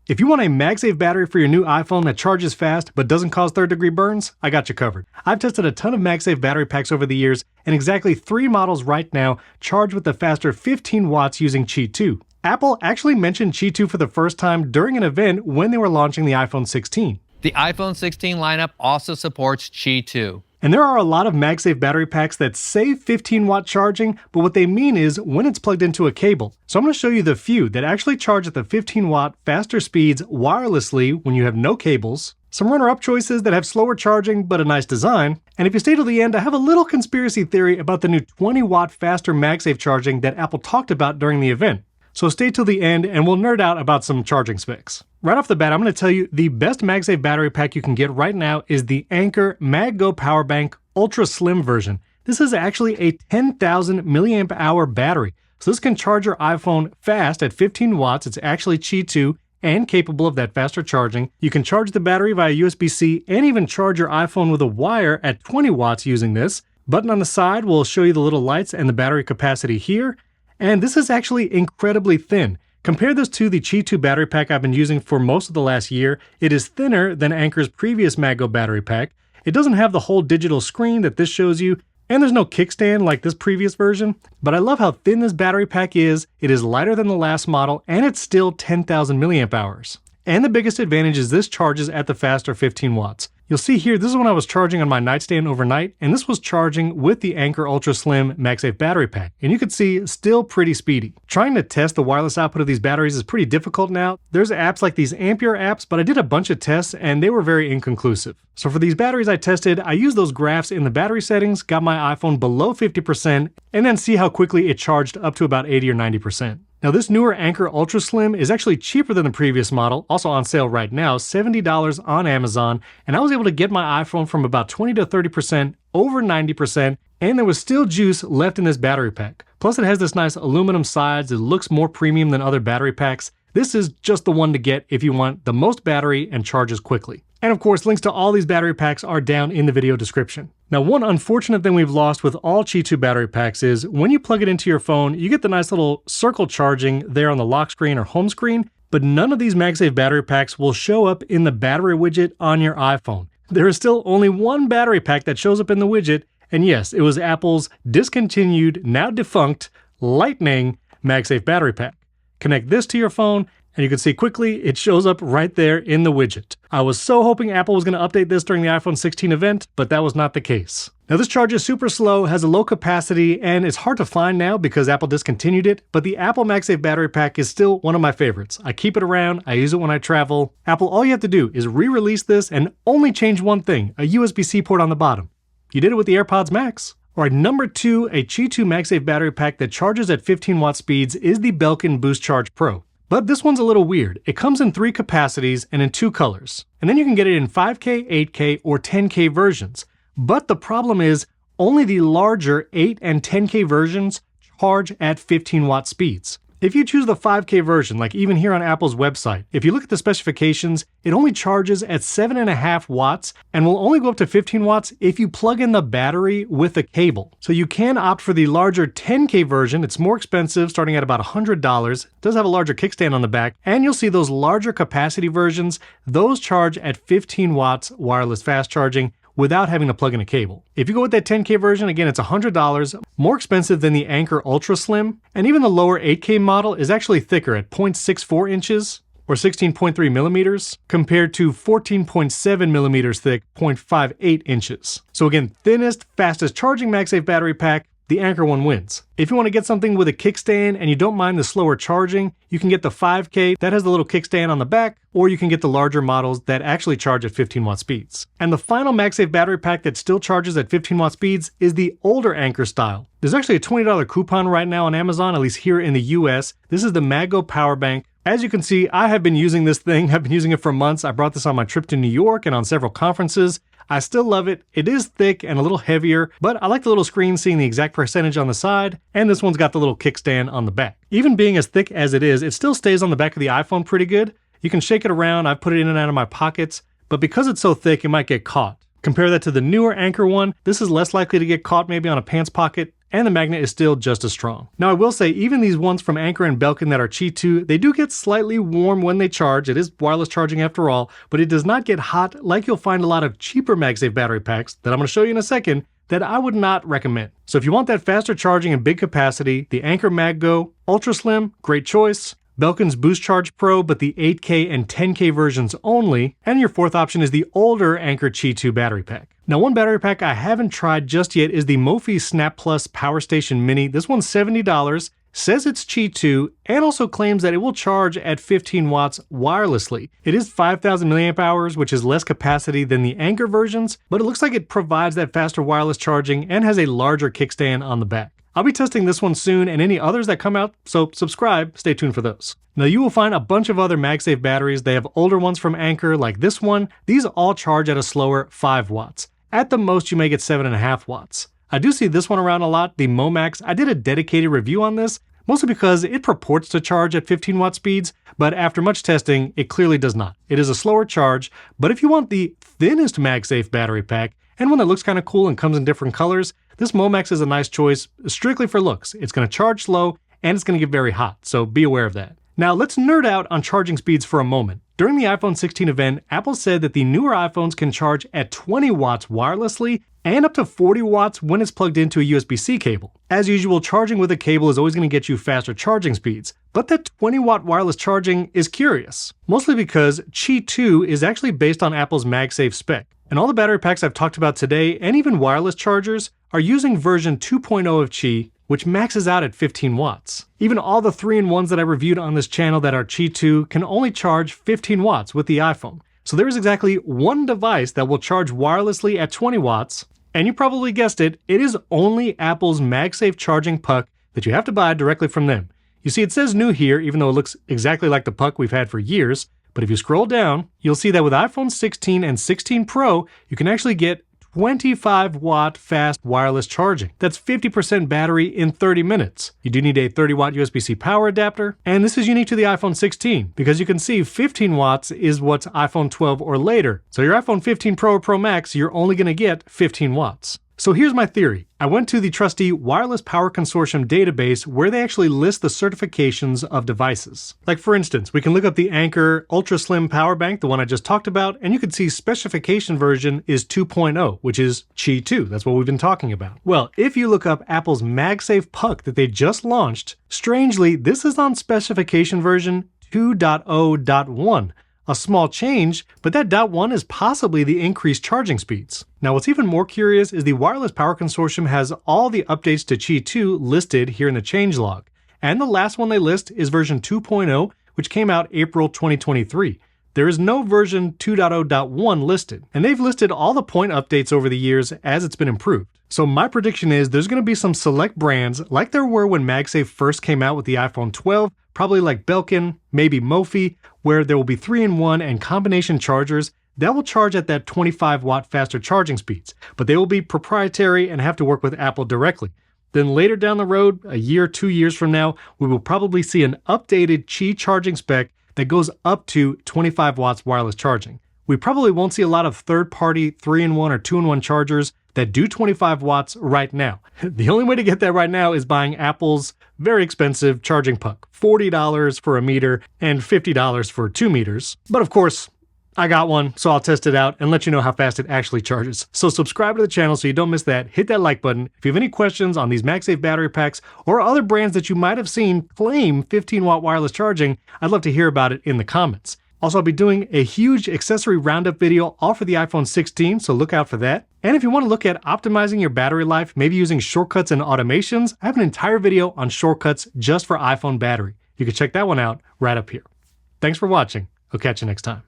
If you want a MagSafe battery for your new iPhone that charges fast but doesn't cause third-degree burns, I got you covered. I've tested a ton of MagSafe battery packs over the years, and exactly 3 models right now charge with the faster 15 watts using Qi2. Apple actually mentioned Qi2 for the first time during an event when they were launching the iPhone 16. The iPhone 16 lineup also supports Qi2. And there are a lot of MagSafe battery packs that say 15-watt charging, but what they mean is when it's plugged into a cable. So I'm going to show you the few that actually charge at the 15-watt faster speeds wirelessly when you have no cables, some runner-up choices that have slower charging but a nice design, and if you stay till the end, I have a little conspiracy theory about the new 20-watt faster MagSafe charging that Apple talked about during the event. So stay till the end and we'll nerd out about some charging specs. Right off the bat, I'm going to tell you the best MagSafe battery pack you can get right now is the Anker MagGo Power Bank Ultra Slim version. This is actually a 10,000 milliamp hour battery. So this can charge your iPhone fast at 15 watts. It's actually Qi2 and capable of that faster charging. You can charge the battery via USB-C and even charge your iPhone with a wire at 20 watts using this. Button on the side will show you the little lights and the battery capacity here. And this is actually incredibly thin. Compare this to the Qi2 battery pack I've been using for most of the last year. It is thinner than Anker's previous MagGo battery pack. It doesn't have the whole digital screen that this shows you, and there's no kickstand like this previous version. But I love how thin this battery pack is. It is lighter than the last model, and it's still 10,000 milliamp hours. And the biggest advantage is this charges at the faster 15 watts. You'll see here, this is when I was charging on my nightstand overnight, and this was charging with the Anker Ultra Slim MagSafe battery pack. And you can see, still pretty speedy. Trying to test the wireless output of these batteries is pretty difficult now. There's apps like these Ampere apps, but I did a bunch of tests and they were very inconclusive. So for these batteries I tested, I used those graphs in the battery settings, got my iPhone below 50%, and then see how quickly it charged up to about 80 or 90%. Now this newer Anker Ultra Slim is actually cheaper than the previous model, also on sale right now, $70 on Amazon, and I was able to get my iPhone from about 20 to 30% over 90%, and there was still juice left in this battery pack. Plus it has this nice aluminum sides, it looks more premium than other battery packs. This is just the one to get if you want the most battery and charges quickly. And of course, links to all these battery packs are down in the video description. Now, one unfortunate thing we've lost with all Qi2 battery packs is when you plug it into your phone, you get the nice little circle charging there on the lock screen or home screen, but none of these MagSafe battery packs will show up in the battery widget on your iPhone. There is still only one battery pack that shows up in the widget, and yes, it was Apple's discontinued, now defunct, Lightning MagSafe battery pack. Connect this to your phone, and you can see quickly it shows up right there in the widget. I was so hoping Apple was going to update this during the iPhone 16 event, but that was not the case. Now this charge is super slow, has a low capacity, and it's hard to find now because Apple discontinued it, but the Apple MagSafe battery pack is still one of my favorites. I keep it around, I use it when I travel. Apple, all you have to do is re-release this and only change one thing, a USB-C port on the bottom. You did it with the AirPods Max. Alright, number 2, a Qi2 MagSafe battery pack that charges at 15 watt speeds is the Belkin Boost Charge Pro. But this one's a little weird. It comes in 3 capacities and in 2 colors. And then you can get it in 5K, 8K, or 10K versions. But the problem is, only the larger 8 and 10K versions charge at 15 watt speeds. If you choose the 5K version, like even here on Apple's website, if you look at the specifications, it only charges at 7.5 watts and will only go up to 15 watts if you plug in the battery with a cable. So you can opt for the larger 10K version. It's more expensive, starting at about $100. It does have a larger kickstand on the back, and you'll see those larger capacity versions, those charge at 15 watts wireless fast charging without having to plug in a cable. If you go with that 10K version, again, it's $100, more expensive than the Anker Ultra Slim, and even the lower 8K model is actually thicker at 0.64 inches, or 16.3 millimeters, compared to 14.7 millimeters thick, 0.58 inches. So again, thinnest, fastest charging MagSafe battery pack, the Anker one wins. If you want to get something with a kickstand and you don't mind the slower charging, you can get the 5K that has the little kickstand on the back, or you can get the larger models that actually charge at 15 watt speeds. And the final MagSafe battery pack that still charges at 15 watt speeds is the older Anker style. There's actually a $20 coupon right now on Amazon, at least here in the US. This is the MagGo Power Bank. As you can see, I have been using this thing. I've been using it for months. I brought this on my trip to New York and on several conferences. I still love it. It is thick and a little heavier, but I like the little screen seeing the exact percentage on the side, and this one's got the little kickstand on the back. Even being as thick as it is, it still stays on the back of the iPhone pretty good. You can shake it around, I've put it in and out of my pockets, but because it's so thick, it might get caught. Compare that to the newer Anker one, this is less likely to get caught maybe on a pants pocket, and the magnet is still just as strong. Now I will say, even these ones from Anker and Belkin that are Qi2, they do get slightly warm when they charge. It is wireless charging after all, but it does not get hot like you'll find a lot of cheaper MagSafe battery packs that I'm going to show you in a second that I would not recommend. So if you want that faster charging and big capacity, the Anker MagGo Ultra Slim, great choice. Belkin's Boost Charge Pro, but the 8K and 10K versions only. And your fourth option is the older Anker Qi2 battery pack. Now, one battery pack I haven't tried just yet is the Mophie Snap Plus Power Station Mini. This one's $70, says it's Qi2, and also claims that it will charge at 15 watts wirelessly. It is 5,000 milliamp hours, which is less capacity than the Anker versions, but it looks like it provides that faster wireless charging and has a larger kickstand on the back. I'll be testing this one soon and any others that come out, so subscribe, stay tuned for those. Now you will find a bunch of other MagSafe batteries. They have older ones from Anker like this one. These all charge at a slower 5 watts. At the most you may get 7.5 watts. I do see this one around a lot, the Momax. I did a dedicated review on this, mostly because it purports to charge at 15 watt speeds, but after much testing, it clearly does not. It is a slower charge, but if you want the thinnest MagSafe battery pack, and one that looks kind of cool and comes in different colors, this Momax is a nice choice strictly for looks. It's going to charge slow and it's going to get very hot, so be aware of that. Now let's nerd out on charging speeds for a moment. During the iPhone 16 event, Apple said that the newer iPhones can charge at 20 watts wirelessly and up to 40 watts when it's plugged into a USB-C cable. As usual, charging with a cable is always going to get you faster charging speeds, but that 20 watt wireless charging is curious, mostly because Qi2 is actually based on Apple's MagSafe spec. And all the battery packs I've talked about today, and even wireless chargers, are using version 2.0 of Qi, which maxes out at 15 watts. Even all the 3-in-1s that I reviewed on this channel that are Qi2 can only charge 15 watts with the iPhone. So there is exactly one device that will charge wirelessly at 20 watts, and you probably guessed it, it is only Apple's MagSafe charging puck that you have to buy directly from them. You see, it says new here, even though it looks exactly like the puck we've had for years, but if you scroll down, you'll see that with iPhone 16 and 16 Pro, you can actually get 25 watt fast wireless charging. That's 50% battery in 30 minutes. You do need a 30 watt USB-C power adapter, and this is unique to the iPhone 16 because you can see 15 watts is what's iPhone 12 or later. So your iPhone 15 Pro or Pro Max, you're only going to get 15 watts. So here's my theory. I went to the trusty Wireless Power Consortium database where they actually list the certifications of devices. Like for instance, we can look up the Anker Ultra Slim Power Bank, the one I just talked about, and you can see specification version is 2.0, which is Qi2. That's what we've been talking about. Well, if you look up Apple's MagSafe puck that they just launched, strangely, this is on specification version 2.0.1. A small change, but that .1 is possibly the increased charging speeds. Now what's even more curious is the Wireless Power Consortium has all the updates to Qi2 listed here in the changelog. And the last one they list is version 2.0, which came out April 2023. There is no version 2.0.1 listed, and they've listed all the point updates over the years as it's been improved. So my prediction is there's going to be some select brands, like there were when MagSafe first came out with the iPhone 12, probably like Belkin, maybe Mophie, where there will be 3-in-1 and combination chargers that will charge at that 25 watt faster charging speeds, but they will be proprietary and have to work with Apple directly. Then later down the road, a year, 2 years from now, we will probably see an updated Qi charging spec that goes up to 25 watts wireless charging. We probably won't see a lot of third-party 3-in-1 or 2-in-1 chargers that do 25 watts right now. The only way to get that right now is buying Apple's very expensive charging puck, $40 for a meter and $50 for 2 meters. But of course, I got one, so I'll test it out and let you know how fast it actually charges. So subscribe to the channel so you don't miss that. Hit that like button. If you have any questions on these MagSafe battery packs or other brands that you might have seen claim 15 watt wireless charging, I'd love to hear about it in the comments. Also, I'll be doing a huge accessory roundup video all for the iPhone 16, so look out for that. And if you want to look at optimizing your battery life, maybe using shortcuts and automations, I have an entire video on shortcuts just for iPhone battery. You can check that one out right up here. Thanks for watching. I'll catch you next time.